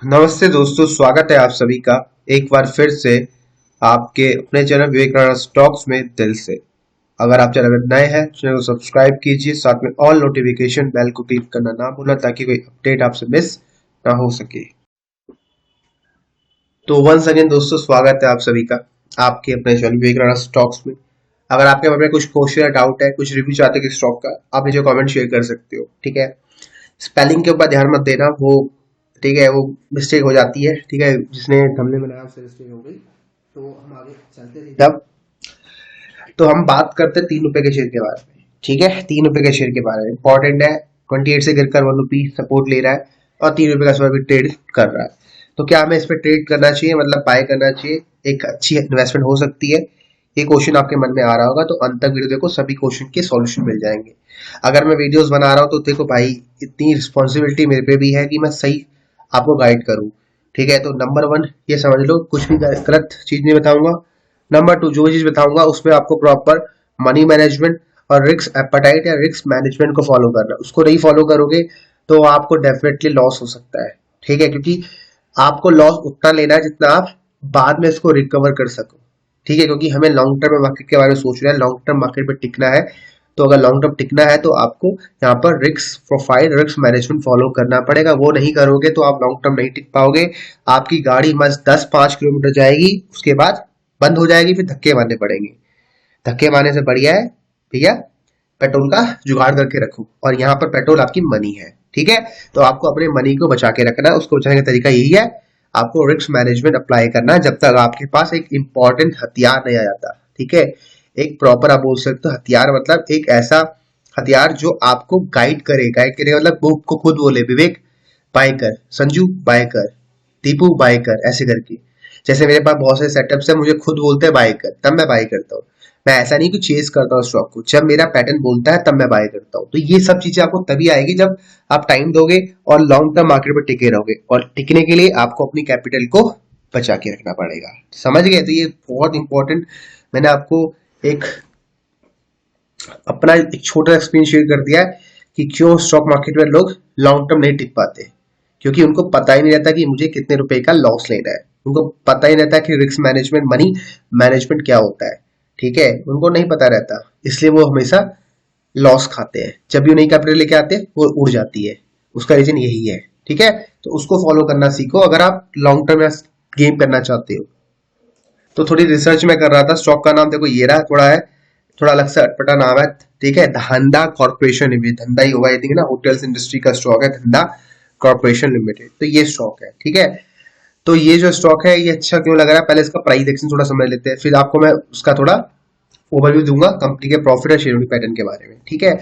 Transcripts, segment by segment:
नमस्ते दोस्तों, स्वागत है आप सभी का एक बार फिर से आपके अपने चैनल विवेकानंद स्टॉक्स में दिल से। अगर आप चैनल में नए हैं, चैनल को सब्सक्राइब कीजिए, साथ में ऑल नोटिफिकेशन बेल को क्लिक करना ना भूलना ताकि कोई अपडेट आपसे मिस ना हो सके। तो वंस अगेन दोस्तों, स्वागत है आप सभी का आपके अपने चैनल विवेकानंद स्टॉक्स में। अगर आपके मन में कुछ क्वेश्चन या डाउट है, कुछ रिव्यू चाहते हैं कि स्टॉक का, आप नीचे कमेंट शेयर कर सकते हो। ठीक है, स्पेलिंग के ऊपर ध्यान मत देना, वो ठीक है, वो मिस्टेक हो जाती है। ठीक है, जिसने थंबनेल बनाया उससे मिस्टेक हो गई। तो हम आगे चलते थे जब, तो हम बात करते हैं 3 रुपए के शेयर के बारे में। ठीक है, 3 रुपए के शेयर के बारे में इंपॉर्टेंट है। 28 से गिरकर 1 रुपी सपोर्ट ले रहा है और 3 रुपए का समय भी ट्रेड कर रहा है। तो क्या हमें इस पर ट्रेड करना चाहिए, मतलब बाय करना चाहिए, एक अच्छी इन्वेस्टमेंट हो सकती है? ये क्वेश्चन आपके मन में आ रहा होगा, तो अंत तक वीडियो देखो, सभी क्वेश्चन के सॉल्यूशन मिल जाएंगे। अगर मैं वीडियोस बना रहा हूँ तो देखो भाई, इतनी रिस्पॉन्सिबिलिटी मेरे पे भी है कि मैं सही आपको गाइड करूँ। ठीक है, तो नंबर 1 ये समझ लो, कुछ भी गलत चीज नहीं बताऊंगा। नंबर 2, जो चीज बताऊंगा उसमें आपको प्रॉपर मनी मैनेजमेंट और रिस्क एपेटाइट या रिस्क मैनेजमेंट को फॉलो करना है। उसको नहीं फॉलो करोगे तो आपको डेफिनेटली लॉस हो सकता है। ठीक है, क्योंकि आपको लॉस उतना लेना है जितना आप बाद में इसको रिकवर कर सको। ठीक है, क्योंकि हमें लॉन्ग टर्म मार्केट के बारे में सोच रहे हैं, लॉन्ग टर्म मार्केट पे टिकना है। तो अगर लॉन्ग टर्म टिकना है तो आपको यहाँ पर risk profile, risk management follow करना पड़ेगा। वो नहीं करोगे तो आप लॉन्ग टर्म नहीं टिक पाओगे। आपकी गाड़ी मस्त 10-5 किलोमीटर जाएगी, उसके बाद बंद हो जाएगी, फिर धक्के मारने पड़ेंगे। धक्के मारने से बढ़िया है भैया पेट्रोल का जुगाड़ करके रखो, और यहाँ पर पेट्रोल आपकी मनी है। ठीक है, तो आपको अपने मनी को बचा के रखना है। उसको बचाने का तरीका यही है, आपको रिस्क मैनेजमेंट अप्लाई करना है जब तक आपके पास एक इंपॉर्टेंट हथियार नहीं आ जाता। ठीक है, एक प्रॉपर आप बोल सकते हो हथियार, मतलब एक ऐसा हथियार जो आपको गाइड करे। गाइड करे मतलब वो को खुद बोले, विवेक बाय कर, संजू बाय कर, दीपू बाय कर, ऐसे करके। जैसे मेरे पास बहुत सारे सेटअप्स है, मुझे खुद बोलते हैं बाय कर, तब मैं बाय करता हूँ। मैं ऐसा नहीं कि चेस करता हूँ स्टॉक को, जब मेरा पैटर्न बोलता है तब मैं बाय करता हूँ। तो ये सब चीजें आपको तभी आएगी जब आप टाइम दोगे और लॉन्ग टर्म मार्केट पर टिके रहोगे। और टिकने के लिए आपको अपनी कैपिटल को बचा के रखना पड़ेगा। समझ गए? तो ये बहुत इंपॉर्टेंट, मैंने आपको एक अपना एक छोटा एक्सपीरियंस शेयर कर दिया है कि क्यों स्टॉक मार्केट में लोग लॉन्ग टर्म नहीं टिक पाते। क्योंकि उनको पता ही नहीं रहता कि मुझे कितने रुपए का लॉस लेना है। उनको पता ही रहता है कि रिस्क मैनेजमेंट, मनी मैनेजमेंट क्या होता है। ठीक है, उनको नहीं पता रहता, इसलिए वो हमेशा लॉस खाते हैं। जब भी नई कैपिटल लेके आते हैं वो उड़ जाती है। उसका रीजन यही है। ठीक है, तो उसको फॉलो करना सीखो अगर आप लॉन्ग टर्म में गेम करना चाहते हो। तो थोड़ी रिसर्च में कर रहा था, स्टॉक का नाम देखो ये रहा, थोड़ा है, थोड़ा अलग से अटपटा नाम है। ठीक है, धंधा कॉर्पोरेशन लिमिटेड, धंधा ही होगा आई थिंक ना, होटल्स इंडस्ट्री का स्टॉक है धंधा कॉर्पोरेशन लिमिटेड। तो ये स्टॉक है। ठीक है, तो ये जो स्टॉक है ये अच्छा क्यों लग रहा है, पहले इसका प्राइस एक्शन थोड़ा समझ लेते हैं, फिर आपको मैं उसका थोड़ा ओवरव्यू दूंगा कंपनी के प्रॉफिट और शेयर होल्डिंग पैटर्न के बारे में। ठीक है,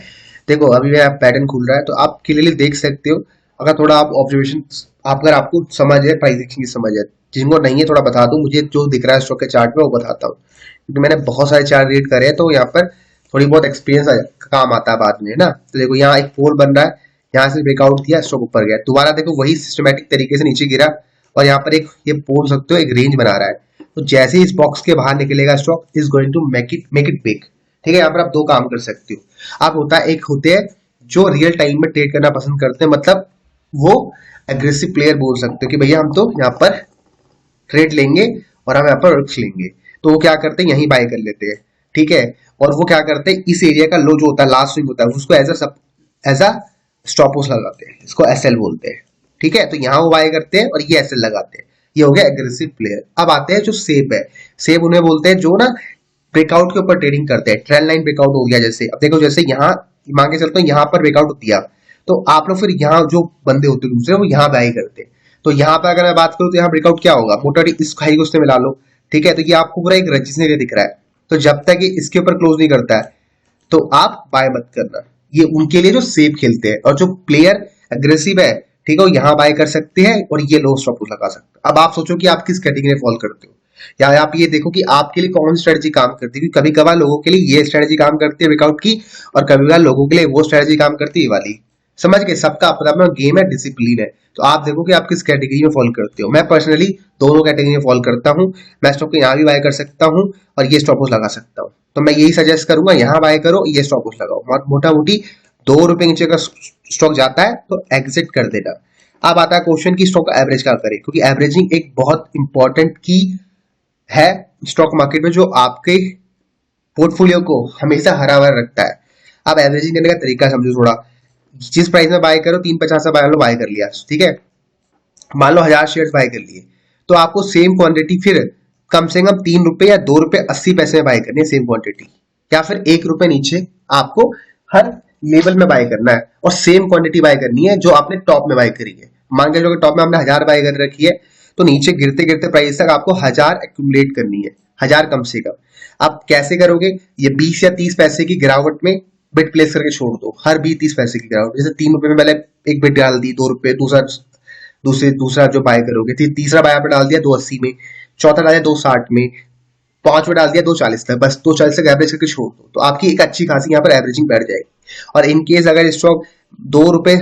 देखो अभी मेरा पैटर्न खुल रहा है तो आप क्लियरली देख सकते हो। अगर थोड़ा आप ऑब्जर्वेशन, अगर आपको समझ है, प्राइस एक्शन की समझ है, जिनको नहीं है थोड़ा बता दूं, मुझे जो दिख रहा है स्टॉक के चार्ट में वो बताता हूँ, क्योंकि मैंने बहुत सारे चार्ट रीड करे हैं, तो यहाँ पर थोड़ी बहुत एक्सपीरियंस काम आता है बाद में ना। तो देखो यहाँ एक पोल बन रहा है, यहाँ से ब्रेकआउट दिया, स्टॉक ऊपर गया, दोबारा देखो वही सिस्टमेटिक तरीके से नीचे गिरा, और यहाँ पर एक ये बोल सकते हो एक रेंज बना रहा है। तो जैसे ही इस बॉक्स के बाहर निकलेगा stock is going to make it big. ठीक है, यहाँ पर आप दो काम कर सकते हो। आप होता है, एक होते हैं जो रियल टाइम में ट्रेड करना पसंद करते हैं, मतलब वो एग्रेसिव प्लेयर बोल सकते हो कि भैया हम तो यहाँ पर ट्रेड लेंगे और हम यहाँ पर रिस्क लेंगे। तो वो क्या करते हैं, यहीं बाय कर लेते हैं। ठीक है, और वो क्या करते हैं, इस एरिया का लो जो होता है, लास्ट स्विंग होता है, उसको एज अ स्टॉप लॉस लगाते हैं, इसको एसएल बोलते हैं। ठीक है, तो यहाँ वो बाय करते हैं और ये एसएल लगाते हैं। ये हो गया एग्रेसिव प्लेयर। अब आते हैं जो सेफ है। सेफ उन्हें बोलते हैं जो ना ब्रेकआउट के ऊपर ट्रेडिंग करते हैं। ट्रेंड लाइन ब्रेकआउट हो गया, जैसे अब देखो, जैसे यहाँ मान के चलते हैं यहाँ पर ब्रेकआउट दिया, तो आप लोग फिर यहाँ जो बंदे होते हैं दूसरे, वो यहाँ बाय करते हैं। तो यहाँ पे अगर मैं बात करूँ तो यहाँ ब्रेकआउट क्या होगा, मोटा इस हाई को उसने मिला लो। ठीक है, तो ये आपको पूरा एक रजिस्टर एरिया दिख रहा है। तो जब तक ये इसके ऊपर क्लोज नहीं करता है तो आप बाय मत करना। ये उनके लिए जो सेफ खेलते हैं, और जो प्लेयर एग्रेसिव है, ठीक है, वो यहाँ बाय कर सकते हैं और ये लो स्टॉप लॉस लगा सकते हैं। अब आप सोचो कि आप किस कैटेगरी में फॉल करते हो, या आप ये देखो कि आपके लिए कौन सी स्ट्रेटजी काम करती है। क्योंकि कभी कभार लोगों के लिए ये स्ट्रेटजी काम करती है ब्रेकआउट की, और कभी कभार लोगों के लिए वो स्ट्रेटजी काम करती है ये वाली। समझ गए? सबका अपना अपना गेम है, डिसिप्लिन है। तो आप देखो कि आप किस कैटेगरी में फॉल करते हो। मैं पर्सनली दोनों कैटेगरी में फॉल करता हूँ। मैं स्टॉक को यहाँ भी बाय कर सकता हूँ और ये स्टॉप लॉस लगा सकता हूँ। तो मैं यही सजेस्ट करूंगा, यहाँ बाय करो, ये स्टॉप लॉस लगाओ। मोटा मोटी 2 रुपए नीचे का स्टॉक जाता है तो एग्जिट कर देना। अब आता है क्वेश्चन की स्टॉक एवरेज क्या करें, क्योंकि एवरेजिंग एक बहुत इंपॉर्टेंट की है स्टॉक मार्केट में, जो आपके पोर्टफोलियो को हमेशा हरा भरा रखता है। अब एवरेजिंग करने का तरीका समझो थोड़ा। जिस प्राइस में बाय करो 350 में बाय कर लिया, ठीक है, मान लो 1000 शेयर बाय कर लिए, तो आपको सेम क्वांटिटी फिर कम से कम 3 रुपए या 2 रुपए 80 पैसे में बाय करनी है, सेम क्वांटिटी, या फिर 1 रुपए नीचे आपको हर लेवल में बाय करना है, और सेम क्वांटिटी बाय करनी है जो आपने टॉप में बाय करी है। मान के चलो टॉप में आपने 1000 बाय कर रखी है, तो नीचे गिरते गिरते प्राइस तक आपको 1000 एक्यूमुलेट करनी है, 1000 कम से कम। आप कैसे करोगे, ये 20 या 30 पैसे की गिरावट में बिट प्लेस करके छोड़ दो, हर 20-30 पैसे की गिरावट, जैसे 3 रुपए में पहले एक बिट डाल दी, 2 रुपए, दूसरा जो बाय करोगे, तीसरा बाय आपने डाल दिया 280 में, चौथा डाल दिया 260 में, पांचवा डाल दिया 240 तक, बस 240 तक एवरेज करके छोड़ दो, तो आपकी एक अच्छी खासी यहाँ पर एवरेजिंग बैठ जाएगी। और इन केस अगर स्टॉक 2 रुपए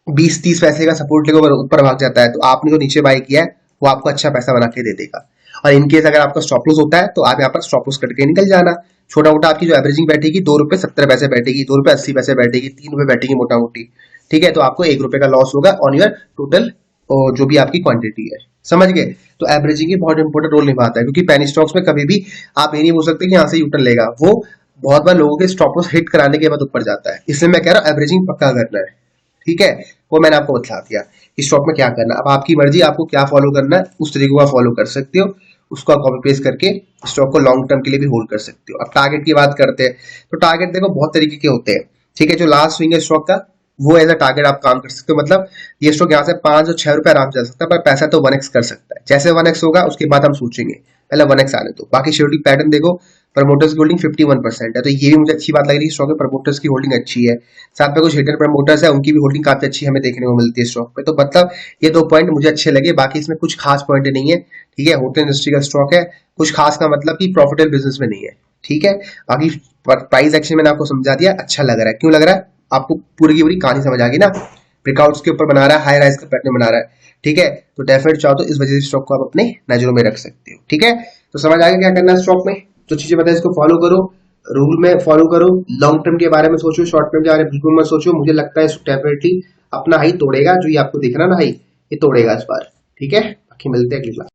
20-30 पैसे का सपोर्ट लेकर ऊपर भाग जाता है, तो आपने जो नीचे बाय किया है वो आपको अच्छा पैसा बना के दे देगा। और इनकेस अगर आपका स्टॉप लॉस होता है, तो आप यहाँ पर स्टॉप लॉस करके निकल जाना। छोटा मोटा आपकी जो एवरेजिंग बैठेगी 2 रुपए 70 पैसे बैठेगी, 2 रुपए 80 पैसे बैठेगी, 3 रुपए बैठेगी मोटा मोटी, ठीक है, तो आपको 1 रुपए का लॉस होगा ऑन योर टोटल जो भी आपकी क्वांटिटी है, समझ गए। तो एवरेजिंग बहुत इंपॉर्टेंट रोल निभाता है, क्योंकि पेनी स्टॉक्स में कभी भी आप ये नहीं बोल सकते कि यहाँ से यूटर्न लेगा, वो बहुत बार लोगों के स्टॉप लॉस हिट कराने के बाद ऊपर जाता है, इसलिए मैं कह रहा हूँ एवरेजिंग पक्का करना है, ठीक है। वो मैंने आपको बता दिया कि स्टॉक में क्या करना। अब आपकी मर्जी, आपको क्या फॉलो करना है, उस तरीके को आप फॉलो कर सकते हो, उसको आप कॉपी पेस्ट करके स्टॉक को लॉन्ग टर्म के लिए भी होल्ड कर सकते हो। अब टारगेट की बात करते हैं, तो टारगेट देखो बहुत तरीके के होते हैं, ठीक है। जो लास्ट स्विंग है स्टॉक का, वो एज अ टारगेट आप काम कर सकते हो, मतलब ये स्टॉक यहाँ से 5 और 6 रुपए आराम से जा सकता है, पर पैसा तो 1x कर सकता है। जैसे 1x होगा उसके बाद हम सोचेंगे, पहले 1x आने दो। बाकी शेड्यूल पैटर्न देखो, प्रमोटर्स की होल्डिंग 51% है, तो ये भी मुझे अच्छी बात लग रही है, स्टॉक में प्रमोटर्स की होल्डिंग अच्छी है। साथ में कुछ हिडन प्रमोटर्स है, उनकी भी होल्डिंग काफी अच्छी हमें देखने को मिलती है स्टॉक पे। तो मतलब ये 2 पॉइंट मुझे अच्छे लगे, बाकी इसमें कुछ खास पॉइंट नहीं है, ठीक है। होटल इंडस्ट्री का स्टॉक है, कुछ खास का मतलब कि प्रॉफिटेबल बिजनेस में नहीं है, ठीक है। बाकी प्राइस एक्शन मैंने आपको समझा दिया, अच्छा लग रहा है, क्यों लग रहा है आपको, पूरी की पूरी कहानी समझ आ गई ना। ब्रेकआउट्स के ऊपर बना रहा है, हाई राइज का पैटर्न बना रहा है, ठीक है। तो डेफिनेट चाहो तो इस वजह से स्टॉक को आप अपने नजरों में रख सकते हो, ठीक है। तो समझ आ गया क्या करना है स्टॉक में, जो चीजें बताए इसको फॉलो करो, रूल में फॉलो करो, लॉन्ग टर्म के बारे में सोचो, शॉर्ट टर्म के बारे में बिल्कुल मत सोचो। मुझे लगता है डेफिनेटली अपना हाई तोड़ेगा, जो ये आपको दिख रहा ना हाई, ये तोड़ेगा इस बार, ठीक है। बाकी मिलते हैं अगली क्लास।